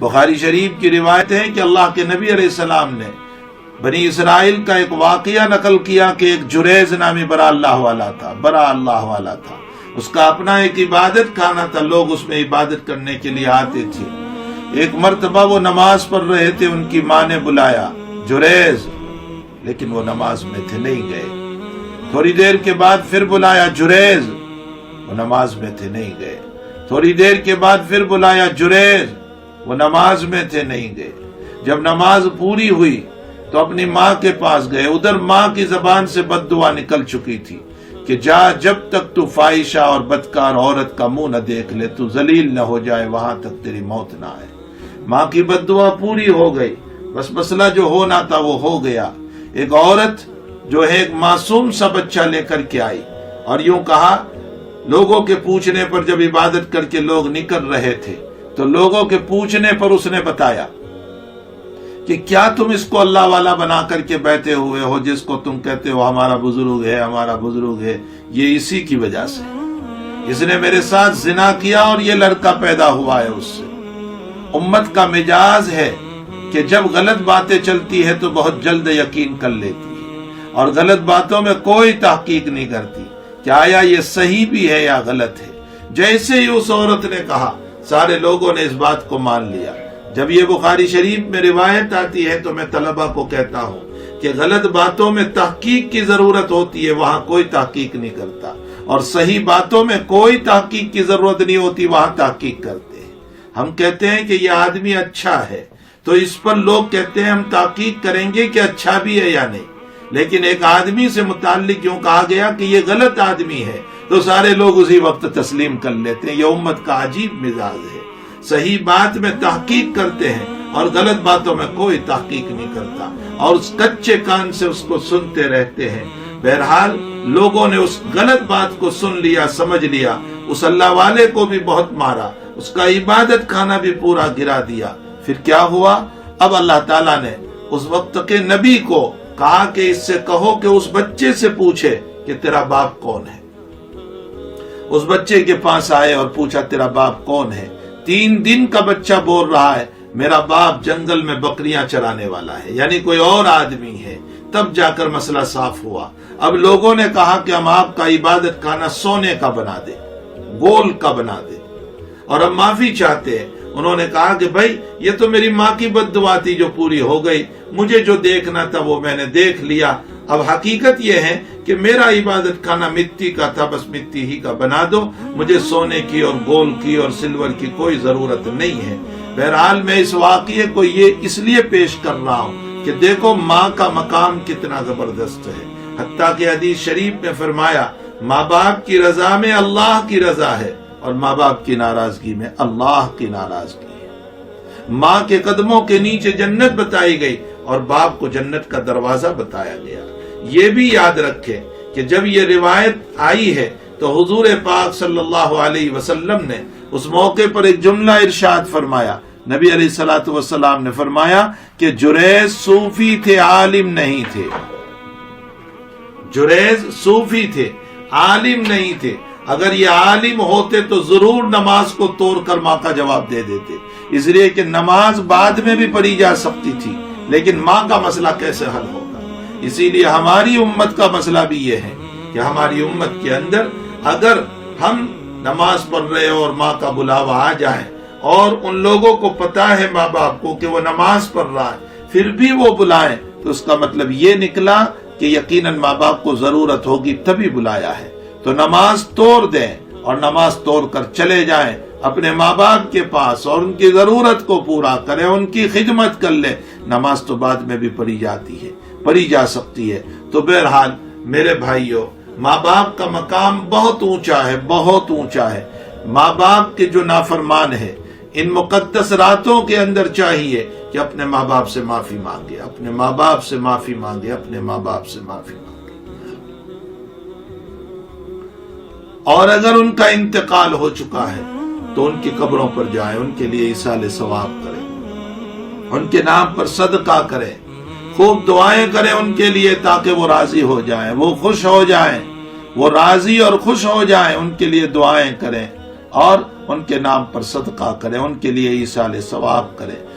بخاری شریف کی روایت ہے کہ اللہ کے نبی علیہ السلام نے بنی اسرائیل کا ایک واقعہ نقل کیا کہ ایک جریز نامی بڑا اللہ والا تھا، اس کا اپنا ایک عبادت خانہ تھا، لوگ اس میں عبادت کرنے کے لیے آتے تھے۔ ایک مرتبہ وہ نماز پڑھ رہے تھے، ان کی ماں نے بلایا جریز، لیکن وہ نماز میں تھے، نہیں گئے۔ تھوڑی دیر کے بعد پھر بلایا جریز، وہ نماز میں تھے، نہیں گئے۔ تھوڑی دیر کے بعد پھر بلایا جریز، وہ نماز میں تھے، نہیں گئے۔ جب نماز پوری ہوئی تو اپنی ماں کے پاس گئے، ادھر ماں کی زبان سے بد دعا نکل چکی تھی کہ جب تک تو فاحشہ اور بدکار عورت کا منہ نہ دیکھ لے، تو ذلیل نہ ہو جائے، وہاں تک تیری موت نہ آئے۔ ماں کی بد دعا پوری ہو گئی، بس مسئلہ جو ہونا تھا وہ ہو گیا۔ ایک عورت جو ہے ایک معصوم سا بچہ لے کر کے آئی اور یوں کہا، لوگوں کے پوچھنے پر جب عبادت کر کے لوگ نکل رہے تھے تو لوگوں کے پوچھنے پر اس نے بتایا کہ کیا تم اس کو اللہ والا بنا کر کے بیٹھے ہوئے ہو، جس کو تم کہتے ہو ہمارا بزرگ ہے، یہ اسی کی وجہ سے، اس نے میرے ساتھ زنا کیا اور یہ لڑکا پیدا ہوا ہے اس سے۔ امت کا مجاز ہے کہ جب غلط باتیں چلتی ہے تو بہت جلد یقین کر لیتی ہے اور غلط باتوں میں کوئی تحقیق نہیں کرتی کہ آیا یہ صحیح بھی ہے یا غلط ہے۔ جیسے ہی اس عورت نے کہا، سارے لوگوں نے اس بات کو مان لیا۔ جب یہ بخاری شریف میں روایت آتی ہے تو میں طلبہ کو کہتا ہوں کہ غلط باتوں میں تحقیق کی ضرورت ہوتی ہے، وہاں کوئی تحقیق نہیں کرتا، اور صحیح باتوں میں کوئی تحقیق کی ضرورت نہیں ہوتی، وہاں تحقیق کرتے ہیں۔ ہم کہتے ہیں کہ یہ آدمی اچھا ہے تو اس پر لوگ کہتے ہیں ہم تحقیق کریں گے کہ اچھا بھی ہے یا نہیں، لیکن ایک آدمی سے متعلق یوں کہا گیا کہ یہ غلط آدمی ہے تو سارے لوگ اسی وقت تسلیم کر لیتے ہیں۔ یہ امت کا عجیب مزاج ہے، صحیح بات میں تحقیق کرتے ہیں اور غلط باتوں میں کوئی تحقیق نہیں کرتا، اور اس کچے کان سے اس کو سنتے رہتے ہیں۔ بہرحال لوگوں نے اس غلط بات کو سن لیا، سمجھ لیا، اس اللہ والے کو بھی بہت مارا، اس کا عبادت خانہ بھی پورا گرا دیا۔ پھر کیا ہوا؟ اب اللہ تعالیٰ نے اس وقت کے نبی کو کہا کہ اس سے کہو کہ اس بچے سے پوچھے کہ تیرا باپ کون ہے۔ اس بچے کے پاس آئے اور پوچھا تیرا باپ کون ہے؟ 3 دن کا بچہ بول رہا ہے میرا باپ جنگل میں بکریاں چرانے والا ہے، یعنی کوئی اور آدمی ہے۔ تب جا کر مسئلہ صاف ہوا۔ اب لوگوں نے کہا کہ ہم آپ کا عبادت خانہ سونے کا بنا دے، گول کا بنا دے، اور ہم معافی چاہتے ہیں۔ انہوں نے کہا کہ بھائی یہ تو میری ماں کی بد دعا تھی جو پوری ہو گئی، مجھے جو دیکھنا تھا وہ میں نے دیکھ لیا۔ اب حقیقت یہ ہے کہ میرا عبادت خانہ مٹی کا تھا، بس مٹی ہی کا بنا دو، مجھے سونے کی اور گول کی اور سلور کی کوئی ضرورت نہیں ہے۔ بہرحال میں اس واقعے کو یہ اس لیے پیش کر رہا ہوں کہ دیکھو ماں کا مقام کتنا زبردست ہے۔ حتیٰ کہ حدیث شریف میں فرمایا ماں باپ کی رضا میں اللہ کی رضا ہے اور ماں باپ کی ناراضگی میں اللہ کی ناراضگی ہے۔ ماں کے قدموں کے نیچے جنت بتائی گئی اور باپ کو جنت کا دروازہ بتایا گیا۔ یہ بھی یاد رکھے کہ جب یہ روایت آئی ہے تو حضور پاک صلی اللہ علیہ وسلم نے اس موقع پر ایک جملہ ارشاد فرمایا۔ نبی علیہ الصلوۃ والسلام نے فرمایا کہ جریز صوفی تھے، عالم نہیں تھے۔ جریز صوفی تھے، عالم نہیں تھے۔ اگر یہ عالم ہوتے تو ضرور نماز کو توڑ کر ماں کا جواب دے دیتے، اس لیے کہ نماز بعد میں بھی پڑھی جا سکتی تھی، لیکن ماں کا مسئلہ کیسے حل ہوگا؟ اسی لیے ہماری امت کا مسئلہ بھی یہ ہے کہ ہماری امت کے اندر اگر ہم نماز پڑھ رہے اور ماں کا بلاوا آ جائے اور ان لوگوں کو پتا ہے ماں باپ کو کہ وہ نماز پڑھ رہا ہے، پھر بھی وہ بلائیں، تو اس کا مطلب یہ نکلا کہ یقیناً ماں باپ کو ضرورت ہوگی تبھی بلایا ہے۔ تو نماز توڑ دیں اور نماز توڑ کر چلے جائیں اپنے ماں باپ کے پاس اور ان کی ضرورت کو پورا کریں، ان کی خدمت کر لیں۔ نماز تو بعد میں بھی پڑھی جاتی ہے، پڑھی جا سکتی ہے۔ تو بہرحال میرے بھائیوں، ماں باپ کا مقام بہت اونچا ہے، بہت اونچا ہے۔ ماں باپ کے جو نافرمان ہے، ان مقدس راتوں کے اندر چاہیے کہ اپنے ماں باپ سے معافی مانگے، اپنے ماں باپ سے معافی مانگے، اپنے ماں باپ سے معافی مانگے۔ اور اگر ان کا انتقال ہو چکا ہے تو ان کی قبروں پر جائیں، ان کے لیے ایصال ثواب کریں، ان کے نام پر صدقہ کریں، خوب دعائیں کریں ان کے لیے تاکہ وہ راضی ہو جائیں، وہ خوش ہو جائیں، وہ راضی اور خوش ہو جائیں، ان کے لیے دعائیں کریں۔ اور ان کے نام پر صدقہ کریں، ان کے لیے ایصال ثواب کریں۔